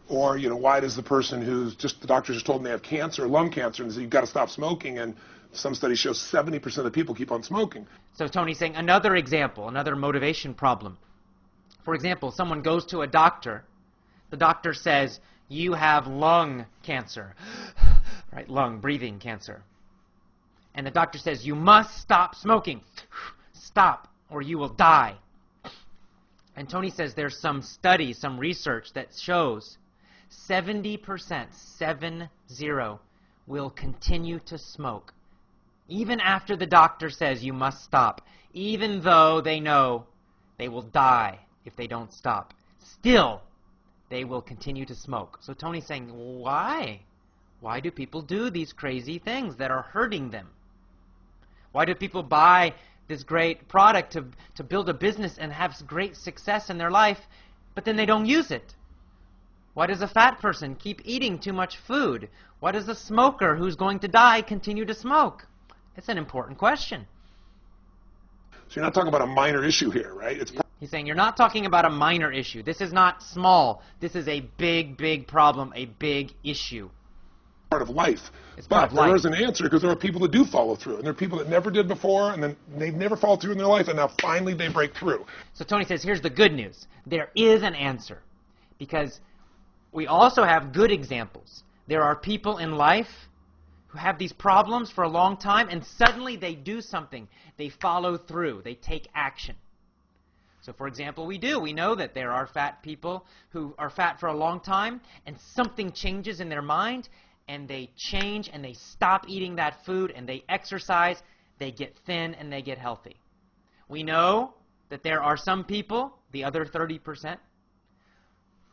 Or, why does the person the doctor just told them they have cancer, lung cancer, and said you've got to stop smoking, and some studies show 70% of the people keep on smoking. So Tony's saying another example, another motivation problem. For example, someone goes to a doctor. The doctor says, you have lung cancer, right? Lung, breathing cancer. And the doctor says, you must stop smoking. Stop, or you will die. And Tony says there's some study, some research that shows 70%, 70, will continue to smoke. Even after the doctor says you must stop, even though they know they will die if they don't stop, still they will continue to smoke. So Tony's saying, why? Why do people do these crazy things that are hurting them? Why do people buy this great product to build a business and have great success in their life, but then they don't use it? Why does a fat person keep eating too much food? Why does a smoker who's going to die continue to smoke? It's an important question. So you're not talking about a minor issue here, right? He's saying you're not talking about a minor issue. This is not small. This is a big, big problem, a big issue. Part of life. It's part of But there life. is an answer, because there are people that do follow through, and there are people that never did before, and then they've never followed through in their life, and now finally they break through. So Tony says, here's the good news. There is an answer, because we also have good examples. There are people in life who have these problems for a long time, and suddenly they do something. They follow through. They take action. So, for example, we know that there are fat people who are fat for a long time, and something changes in their mind, and they change, and they stop eating that food, and they exercise, they get thin, and they get healthy. We know that there are some people, the other 30%,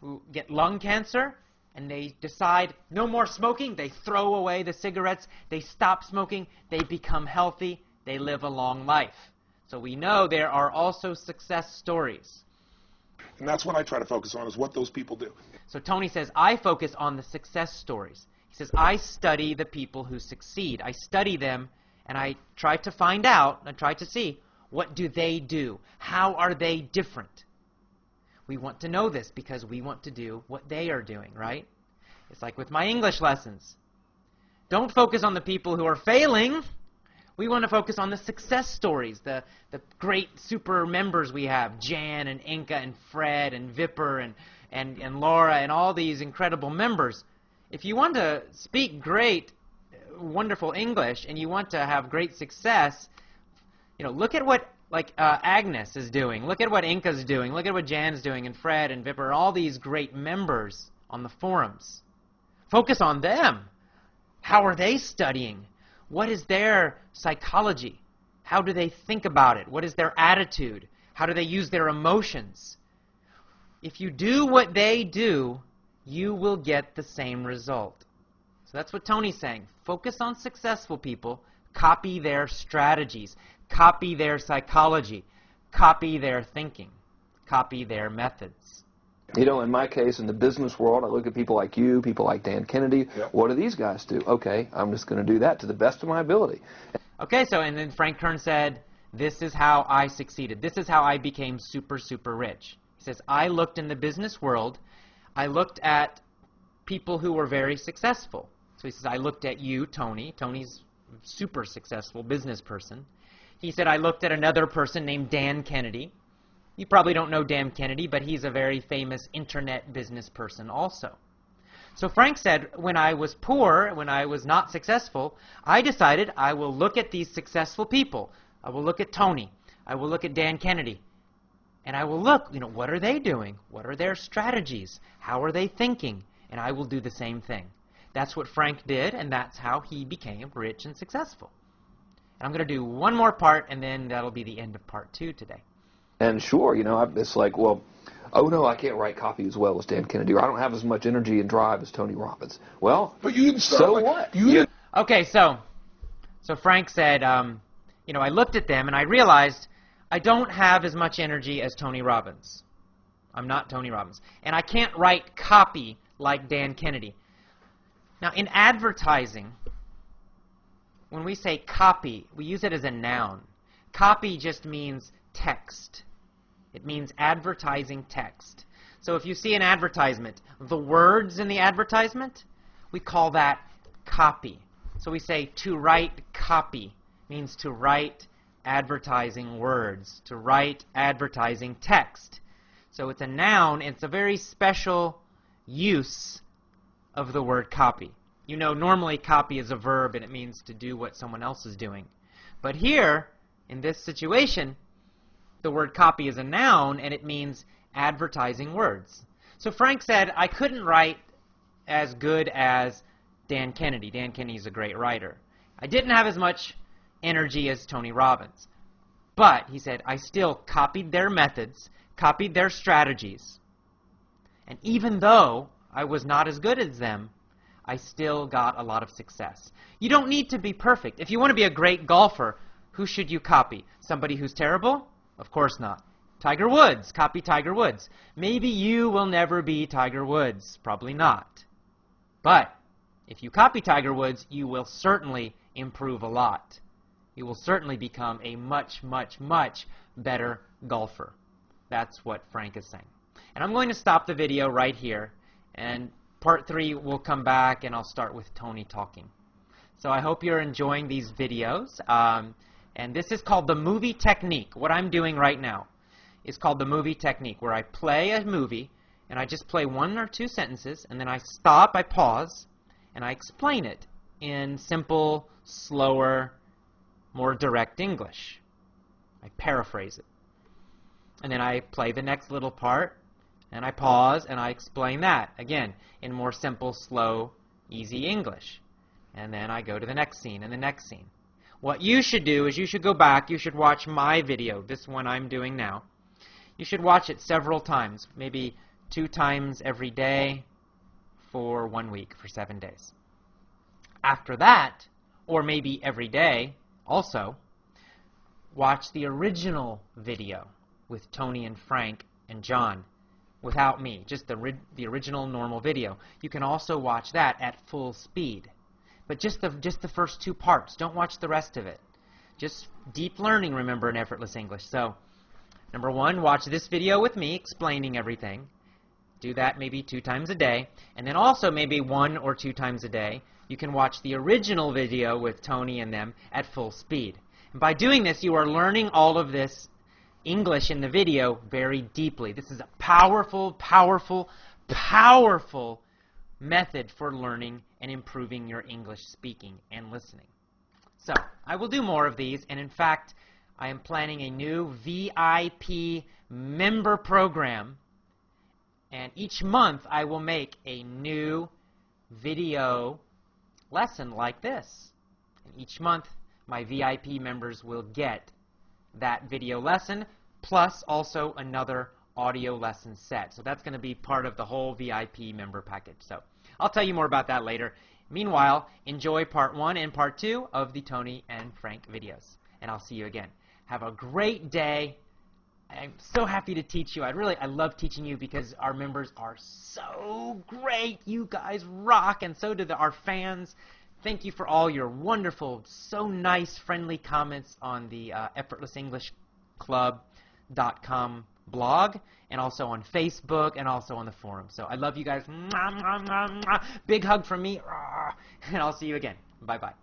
who get lung cancer, and they decide no more smoking. They throw away the cigarettes. They stop smoking. They become healthy. They live a long life. So we know there are also success stories. And that's what I try to focus on, is what those people do. So Tony says, I focus on the success stories. He says, I study the people who succeed. I study them, and I try to find out, I try to see, what do they do? How are they different? We want to know this because we want to do what they are doing, right? It's like with my English lessons. Don't focus on the people who are failing. We want to focus on the success stories, the great super members we have, Jan and Inka and Fred and Vipper and Laura and all these incredible members. If you want to speak great, wonderful English, and you want to have great success, look at what Agnes is doing. Look at what Inka's doing. Look at what Jan's doing, and Fred and Vipper, all these great members on the forums. Focus on them. How are they studying? What is their psychology? How do they think about it? What is their attitude? How do they use their emotions? If you do what they do, you will get the same result. So that's what Tony's saying. Focus on successful people. Copy their strategies. Copy their psychology. Copy their thinking. Copy their methods. In my case, in the business world, I look at people like you, people like Dan Kennedy. Yep. What do these guys do? Okay, I'm just going to do that to the best of my ability. Okay, and then Frank Kern said, this is how I succeeded. This is how I became super, super rich. He says, I looked in the business world. I looked at people who were very successful. So he says, I looked at you, Tony. Tony's a super successful business person. He said, I looked at another person named Dan Kennedy. You probably don't know Dan Kennedy, but he's a very famous internet business person also. So Frank said, when I was poor, when I was not successful, I decided I will look at these successful people. I will look at Tony. I will look at Dan Kennedy. And I will look, what are they doing? What are their strategies? How are they thinking? And I will do the same thing. That's what Frank did, and that's how he became rich and successful. And I'm going to do one more part, and then that'll be the end of part 2 today. And sure, it's like, well, oh no, I can't write copy as well as Dan Kennedy, or I don't have as much energy and drive as Tony Robbins. Well, but you didn't start so what? Okay, so Frank said, I looked at them and I realized I don't have as much energy as Tony Robbins. I'm not Tony Robbins. And I can't write copy like Dan Kennedy. Now, in advertising, when we say copy, we use it as a noun. Copy just means text. It means advertising text. So if you see an advertisement, the words in the advertisement, we call that copy. So we say to write copy means to write advertising words, to write advertising text. So it's a noun, and it's a very special use of the word copy. You know, normally copy is a verb and it means to do what someone else is doing. But here, in this situation, the word copy is a noun and it means advertising words. So Frank said, I couldn't write as good as Dan Kennedy. Dan Kennedy is a great writer. I didn't have as much energy as Tony Robbins. But, he said, I still copied their methods, copied their strategies. And even though I was not as good as them, I still got a lot of success. You don't need to be perfect. If you want to be a great golfer, who should you copy? Somebody who's terrible? Of course not. Tiger Woods. Copy Tiger Woods. Maybe you will never be Tiger Woods. Probably not. But if you copy Tiger Woods, you will certainly improve a lot. You will certainly become a much, much, much better golfer. That's what Frank is saying. And I'm going to stop the video right here. And part 3 will come back, and I'll start with Tony talking. So I hope you're enjoying these videos. And this is called the movie technique. What I'm doing right now is called the movie technique, where I play a movie, and I just play 1 or 2 sentences, and then I stop, I pause, and I explain it in simple, slower, more direct English. I paraphrase it. And then I play the next little part, and I pause, and I explain that, again, in more simple, slow, easy English. And then I go to the next scene and the next scene. What you should do is you should go back, you should watch my video, this one I'm doing now. You should watch it several times, maybe 2 times every day for 1 week, for 7 days. After that, or maybe every day also, watch the original video with Tony and Frank and John, without me, just the original normal video. You can also watch that at full speed. But just the first 2 parts. Don't watch the rest of it. Just deep learning, remember, in Effortless English. So, number 1, watch this video with me explaining everything. Do that maybe 2 times a day. And then also maybe 1 or 2 times a day, you can watch the original video with Tony and them at full speed. And by doing this, you are learning all of this English in the video very deeply. This is a powerful, powerful, powerful method for learning and improving your English speaking and listening. So, I will do more of these, and in fact, I am planning a new VIP member program, and each month I will make a new video lesson like this. And each month, my VIP members will get that video lesson, plus also another audio lesson set. So that's going to be part of the whole VIP member package. So I'll tell you more about that later. Meanwhile, enjoy part 1 and part 2 of the Tony and Frank videos. And I'll see you again. Have a great day. I'm so happy to teach you. I love teaching you because our members are so great. You guys rock, and so do our fans. Thank you for all your wonderful, so nice, friendly comments on the EffortlessEnglishClub.com blog, and also on Facebook, and also on the forum. So I love you guys. Big hug from me, and I'll see you again. Bye-bye.